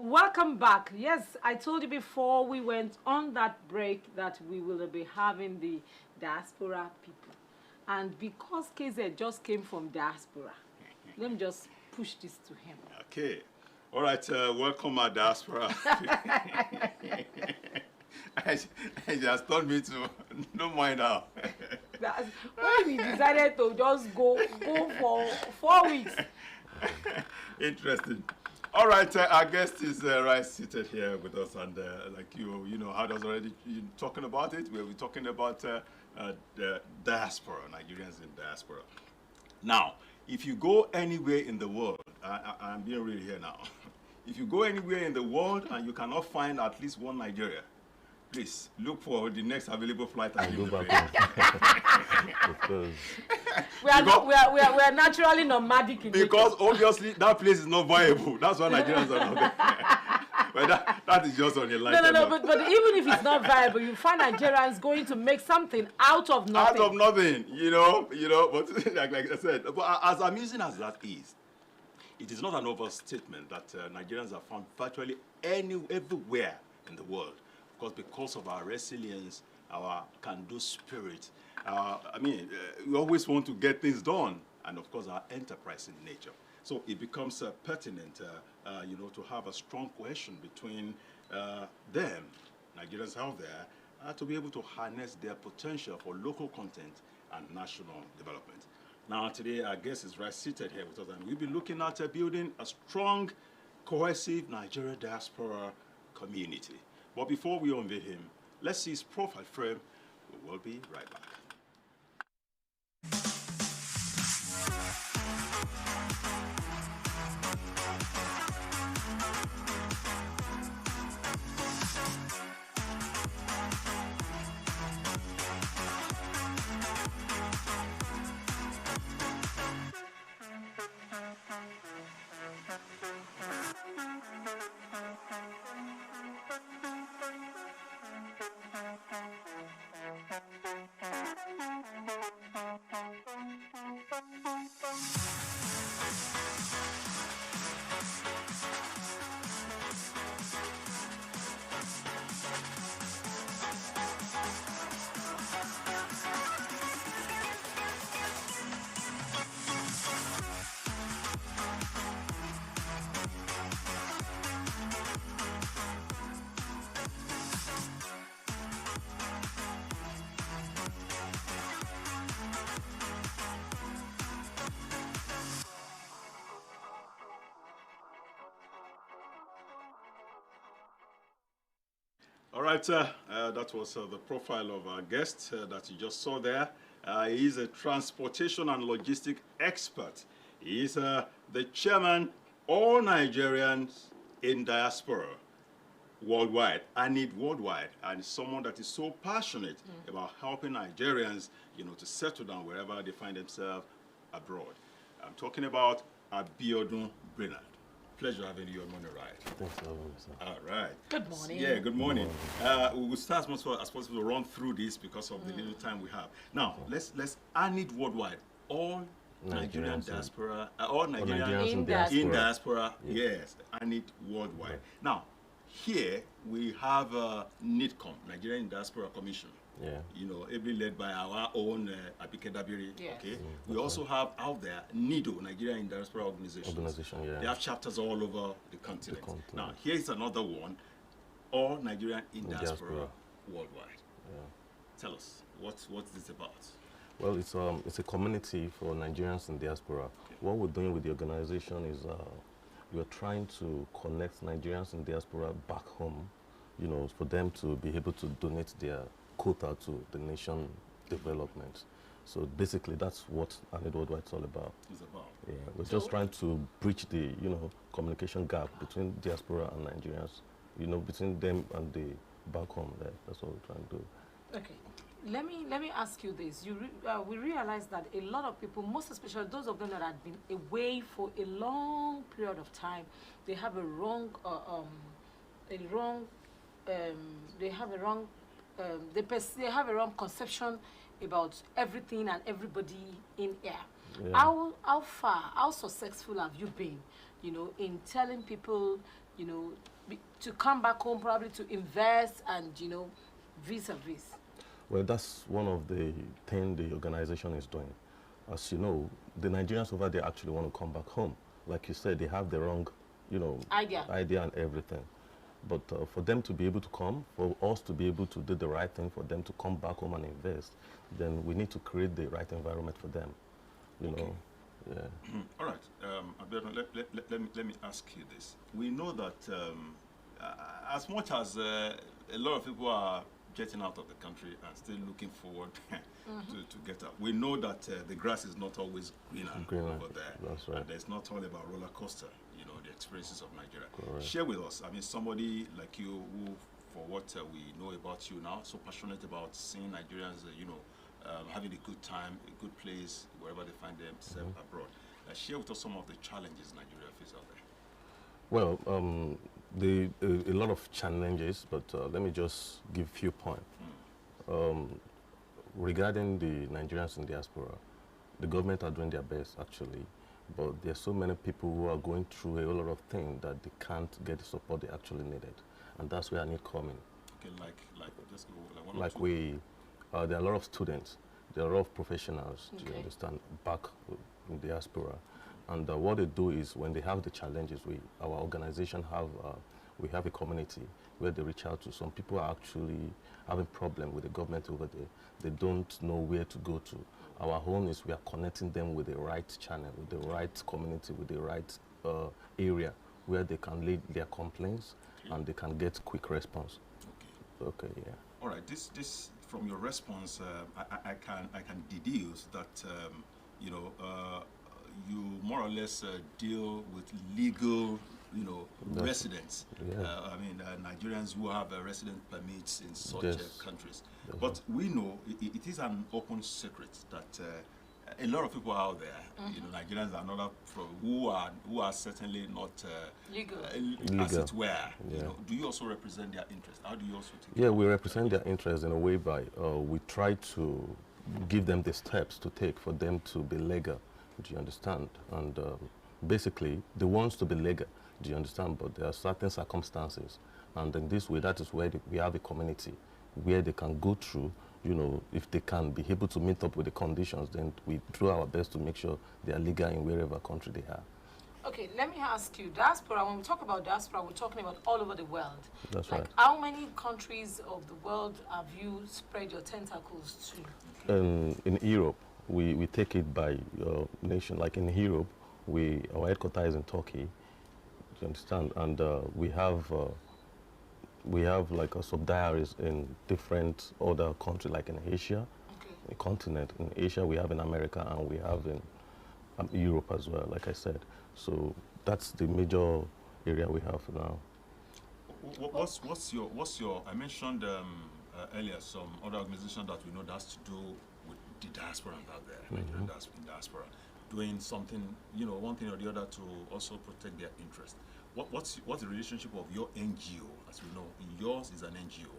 Welcome back. Yes, I told you before we went on that break that we will be having the diaspora people. And because KZ just came from diaspora, let me just push this to him. Okay. All right. Welcome, our diaspora. I just told me to don't mind now. When we decided to just go for 4 weeks. Interesting. All right, our guest is right seated here with us, and like you know, how does already talking about it. We're talking about the diaspora, Nigerians in diaspora. Now, if you go anywhere in the world, I'm being real here now. If you go anywhere in the world and you cannot find at least one Nigeria, please look for the next available flight and go back home. We are naturally nomadic in because obviously that place is not viable. That's why Nigerians are not there. But that is just on your life. No. But even if it's not viable, you find Nigerians going to make something out of nothing. Out of nothing, you know. But like I said, but as amusing as that is, it is not an overstatement that Nigerians are found virtually everywhere in the world. Of course, because of our resilience, our can-do spirit. We always want to get things done, and of course, our enterprising nature. So it becomes pertinent, to have a strong cohesion between them, Nigerians out there, to be able to harness their potential for local content and national development. Now, today, our guest is right seated here with us, and we'll be looking at building a strong, cohesive Nigerian diaspora community. But before we unveil him, let's see his profile frame. We will be right back. All right, that was the profile of our guest that you just saw there. He is a transportation and logistic expert. He is the chairman, All Nigerians in Diaspora Worldwide, ANIDWORLDWIDE, and someone that is so passionate about helping Nigerians, to settle down wherever they find themselves abroad. I'm talking about Abiodun Brainard. Pleasure having you on Morning Ride. Thanks for having me, sir. All right. Good morning. Yeah, good morning. We will start as much as possible to run through this because of the little time we have. Now, let's ANIDWORLDWIDE, all Nigerian diaspora, all Nigerians in diaspora. Yes, ANIDWORLDWIDE. Now, here we have NIDCOM, Nigerian Diaspora Commission. Yeah. Ably led by our own Abiodun. Yes. Okay. We also have out there NIDO, Nigerian Diaspora Organization. Yeah. They have chapters all over the continent. Now, here is another one, all Nigerian in diaspora worldwide. Yeah. Tell us, what's this about? Well, it's a community for Nigerians in diaspora. Okay. What we're doing with the organization is we're trying to connect Nigerians in diaspora back home, for them to be able to donate their quota to the nation development. So basically, that's what ANIDWORLDWIDE is all about. Yeah, we're just trying to bridge the communication gap between diaspora and Nigerians. Between them and the back home. That's what we're trying to do. Okay, let me ask you this. We realize that a lot of people, most especially those of them that have been away for a long period of time, they have a wrong they have a wrong conception about everything and everybody in air. Yeah. How far, how successful have you been, you know, in telling people, you know, to come back home, probably to invest and, you know, vis-a-vis? Well, that's one of the things the organization is doing. As you know, the Nigerians over there actually want to come back home. Like you said, they have the wrong, you know, idea and everything. But for them to be able to come, for us to be able to do the right thing, for them to come back home and invest, then we need to create the right environment for them. You know, yeah. All right, Abiodun, let me ask you this. We know that as much as a lot of people are getting out of the country and still looking forward to get out, we know that the grass is not always greener over there. That's right. And it's not all about roller coaster, you know, the experiences of Nigeria. Correct. Share with us, I mean, somebody like you who, for what we know about you now, so passionate about seeing Nigerians, you know, having a good time, a good place, wherever they find themselves abroad. Share with us some of the challenges Nigeria faces out there. Well, a lot of challenges, but let me just give a few points. Regarding the Nigerians in diaspora, the government are doing their best actually, but there are so many people who are going through a lot of things that they can't get the support they actually needed, and that's where I need coming. Okay, like just go like one like or two. there are a lot of students, there are a lot of professionals, do you Okay. understand, back in diaspora. And what they do is when they have the challenges, our organization we have a community where they reach out to. Some people are actually having problem with the government over there. They don't know where to go to. Our own is we are connecting them with the right channel, with the right community, with the right area where they can lead their complaints and they can get quick response. Okay. Okay, yeah. All right. This from your response, I can deduce that you know you more or less deal with legal, you know, residents. Yeah. I mean, Nigerians who have resident permits in such Yes. countries. But we know it is an open secret that a lot of people out there, you know, Nigerians are not who are certainly not Legal. as it were. You Yeah. know, do you also represent their interest? How do you also take? Yeah, we represent their interest in a way by we try to give them the steps to take for them to be legal. Do you understand? And basically, they want to be legal. Do you understand? But there are certain circumstances, and in this way, that is where we have a community where they can go through. You know, if they can be able to meet up with the conditions, then we do our best to make sure they are legal in wherever country they are. Okay, let me ask you, diaspora, when we talk about diaspora, we're talking about all over the world. That's like, right. how many countries of the world have you spread your tentacles to? In Europe, we take it by nation. Like in Europe, our headquarters is in Turkey. Do you understand? And we have like a subdiaries in different other countries, like in Asia, a continent. In Asia, we have in America, and we have in Europe as well, like I said. So that's the major area we have now. What's your? I mentioned earlier some other organization that we know that has to do with the diaspora out there, Nigerian diaspora, doing something, you know, one thing or the other to also protect their interest. What's the relationship of your NGO? As we know, yours is an NGO.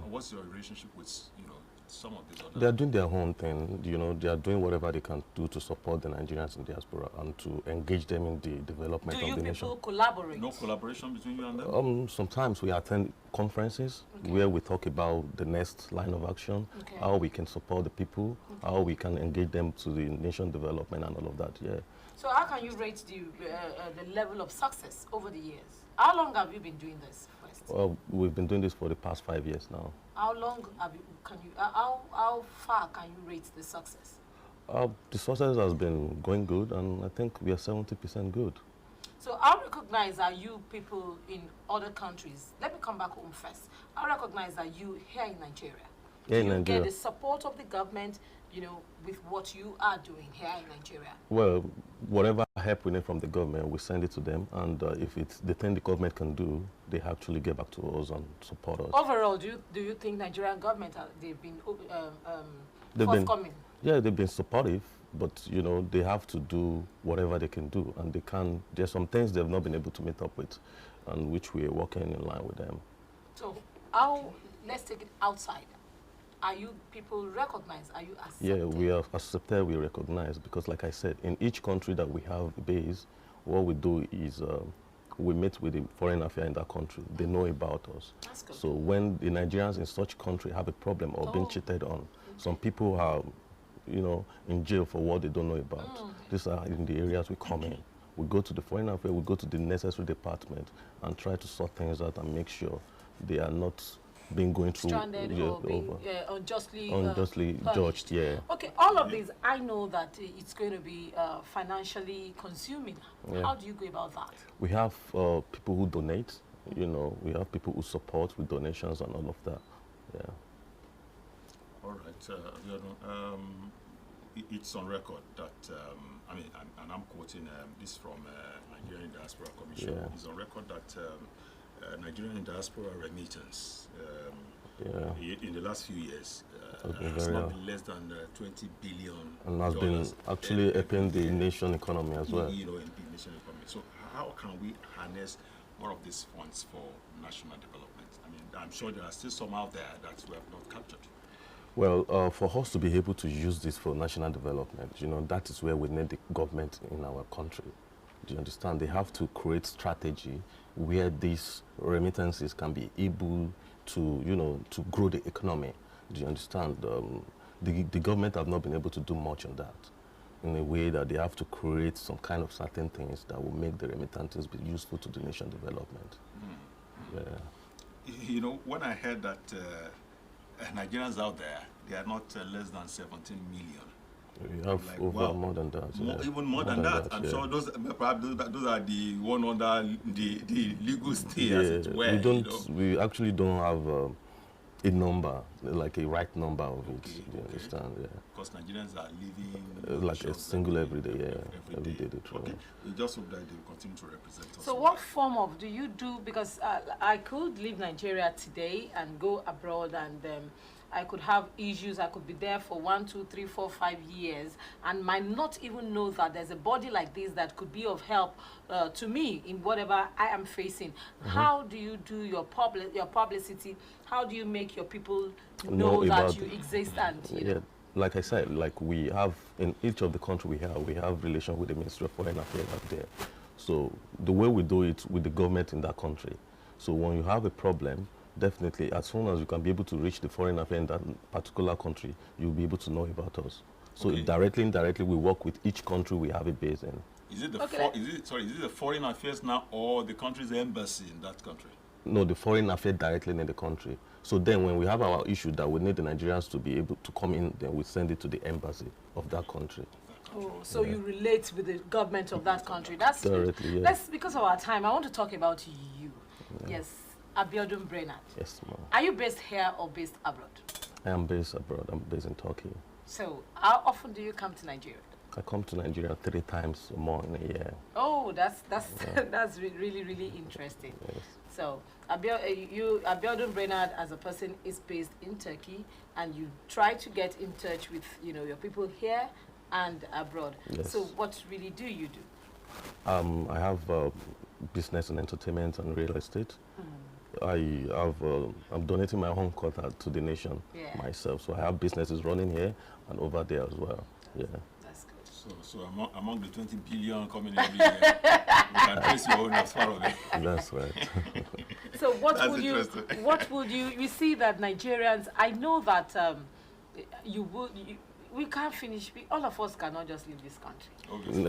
What's your relationship with, you know, some of these other? They are doing their own thing. You know, they are doing whatever they can do to support the Nigerians in diaspora and to engage them in the development Do of you the people nation. collaborate? No collaboration between you and them? Sometimes we attend conferences where we talk about the next line of action, how we can support the people, how we can engage them to the nation development and all of that. Yeah. So how can you rate the level of success over the years? How long have you been doing this first? Well, we've been doing this for the past 5 years now. How long have you, how far can you rate the success? The success has been going good, and I think we are 70% good. So how recognized are you people in other countries? Let me come back home first. How recognized are you here in Nigeria? Here in Do you Nigeria. get the support of the government, you know, with what you are doing here in Nigeria? Well, whatever help we need from the government, we send it to them, and if it's the thing the government can do, they actually get back to us and support us. Overall, do you think Nigerian government they've been They've been- forthcoming? Yeah, they've been supportive, but you know they have to do whatever they can do, and they can. There's some things they've not been able to meet up with, and which we are working in line with them. So let's take it outside. Are you people recognized? Are you accepted? Yeah, we are accepted, we recognize, because like I said, in each country that we have base, what we do is we meet with the foreign affairs in that country. They know about us. That's good. So when the Nigerians in such country have a problem or being cheated on, some people are, you know, in jail for what they don't know about. These are in the areas we come in. We go to the foreign affairs, we go to the necessary department and try to sort things out and make sure they are not being going through stranded or being unjustly judged. Yeah. Okay, all of these, I know that it's going to be financially consuming. Yeah. How do you go about that? We have people who donate. You know, we have people who support with donations and all of that. Yeah. All right, Abiodun, it's on record that I mean, and I'm quoting this from Nigerian Diaspora Commission. Yeah. It's on record that Nigerian diaspora remittance in the last few years has not been less than 20 billion. And has been actually helping the nation economy as well. You know, in the nation economy. So how can we harness more of these funds for national development? I mean, I'm sure there are still some out there that we have not captured. Well, for us to be able to use this for national development, you know, that is where we need the government in our country. Do you understand? They have to create strategy where these remittances can be able to, you know, to grow the economy. Do you understand? The government have not been able to do much on that in a way that they have to create some kind of certain things that will make the remittances be useful to the nation development. Yeah. You know, when I heard that Nigerians out there, they are not less than 17 million. We have like, over wow, more than that. Yeah. Even more than that. I'm sure those perhaps those are the one under the legal stay, as it were. We don't. You know? We actually don't have a number, like a right number of it. Do you understand? Yeah. Because Nigerians are living like a single every day. Yeah. Every day they try. Okay. We just hope that they will continue to represent us. So what form of do you do? Because I could leave Nigeria today and go abroad, and I could have issues. I could be there for 1, 2, 3, 4, 5 years and might not even know that there's a body like this that could be of help to me in whatever I am facing. How do you do your publicity? How do you make your people know that you exist? And you know? Like I said, like we have in each of the country we have relation with the Ministry of Foreign Affairs out there. So the way we do it with the government in that country. So when you have a problem, definitely, as soon as you can be able to reach the foreign affairs in that particular country, you'll be able to know about us. So directly, indirectly, we work with each country we have a base in. Is it the is it the foreign affairs now, or the country's embassy in that country? No, the foreign affairs directly in the country. So then, when we have our issue that we need the Nigerians to be able to come in, then we send it to the embassy of that country. Oh, so you relate with the government of that country. That's directly. Yeah. Let's, because of our time, I want to talk about you. Yes. Abiodun Brainard. Yes, ma'am. Are you based here or based abroad? I am based abroad. I'm based in Turkey. So, how often do you come to Nigeria? I come to Nigeria 3 times or more in a year. Oh, that's really interesting. Yes. So, Abiodun Brainard as a person is based in Turkey, and you try to get in touch with your people here and abroad. Yes. So, what really do you do? I have business and entertainment and real estate. I'm donating my home quota to the nation myself. So I have businesses running here and over there as well. Yeah. That's good. So among the 20 billion coming every year, you can trace your own as far away. That's right. So what would you see that Nigerians, I know that we can't finish, all of us cannot just leave this country.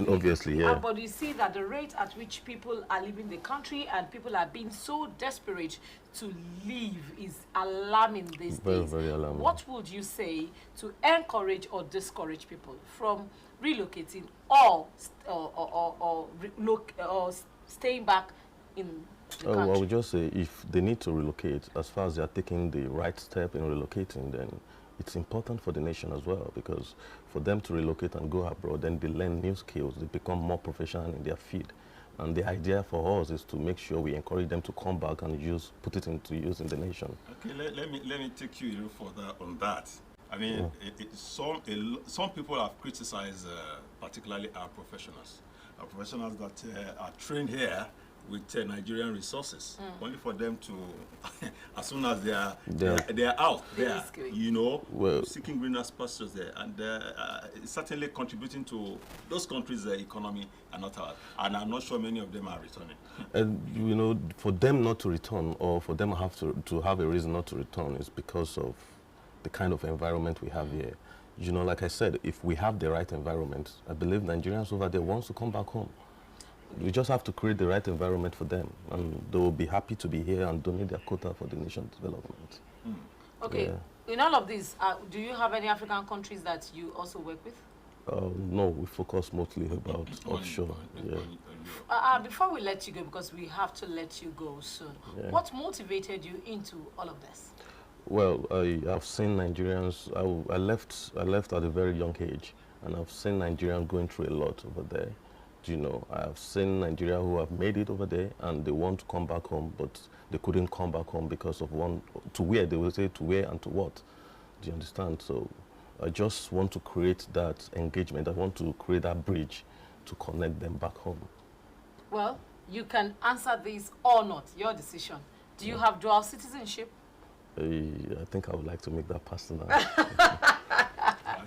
Obviously, yeah. But you see that the rate at which people are leaving the country and people are being so desperate to leave is alarming these days. Very alarming. What would you say to encourage or discourage people from relocating or staying back in the country? I would just say if they need to relocate, as far as they are taking the right step in relocating, then it's important for the nation as well, because for them to relocate and go abroad, then they learn new skills, they become more professional in their field. And the idea for us is to make sure we encourage them to come back and put it into use in the nation. Okay, let me take you a little further on that. I mean, some people have criticized particularly our professionals that are trained here with Nigerian resources, only for them to, as soon as they are out there, you know, seeking greener pastures there, and certainly contributing to those countries' economy and not ours. And I'm not sure many of them are returning. And you know, for them not to return, or for them to have a reason not to return, is because of the kind of environment we have here. You know, like I said, if we have the right environment, I believe Nigerians over there wants to come back home. We just have to create the right environment for them, and they will be happy to be here and donate their quota for the nation's development. Okay, yeah. In all of this, do you have any African countries that you also work with? No, we focus mostly about offshore. Before we let you go, because we have to let you go soon, what motivated you into all of this? Well, I've seen Nigerians. I left at a very young age, and I've seen Nigerians going through a lot over there. You know, I've seen Nigeria who have made it over there, and they want to come back home, but they couldn't come back home because of to where, they will say to where and to what. Do you understand? So I just want to create that engagement. I want to create that bridge to connect them back home. Well, you can answer this or not, your decision. Do you have dual citizenship? I think I would like to make that personal.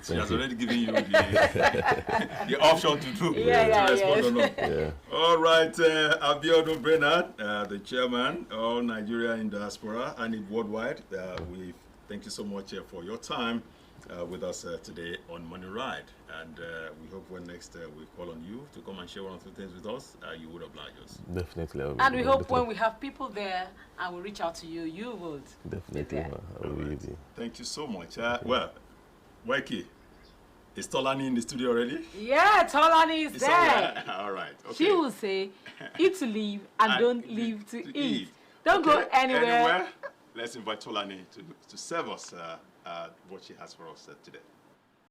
She has already given you the option to do. Respond or not. All right, Abiodun Brainard, the chairman of Nigeria in Diaspora and in Worldwide. We thank you so much for your time with us today on Money Ride. And we hope when next we call on you to come and share one or two things with us, you would oblige us. Definitely. And we hope when we have people there and we reach out to you, you would. Definitely. I will be. Thank you so much. Well, Waiki, is Tolani in the studio already? Yeah, Tolani is there. All right. Okay. She will say, eat to live and don't live to eat. Don't go anywhere. Let's invite Tolani to serve us what she has for us today.